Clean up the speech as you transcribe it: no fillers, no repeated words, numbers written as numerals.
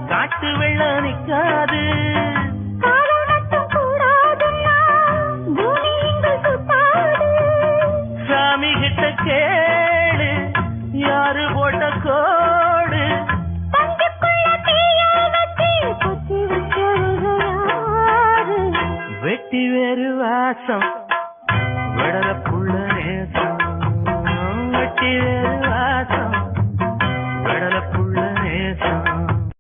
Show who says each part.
Speaker 1: காட்டு வெள்ளம் நிக்காது. சாமி கிட்ட கேளு யாரு போட்ட கோடு. வெட்டி வேறு வாசம்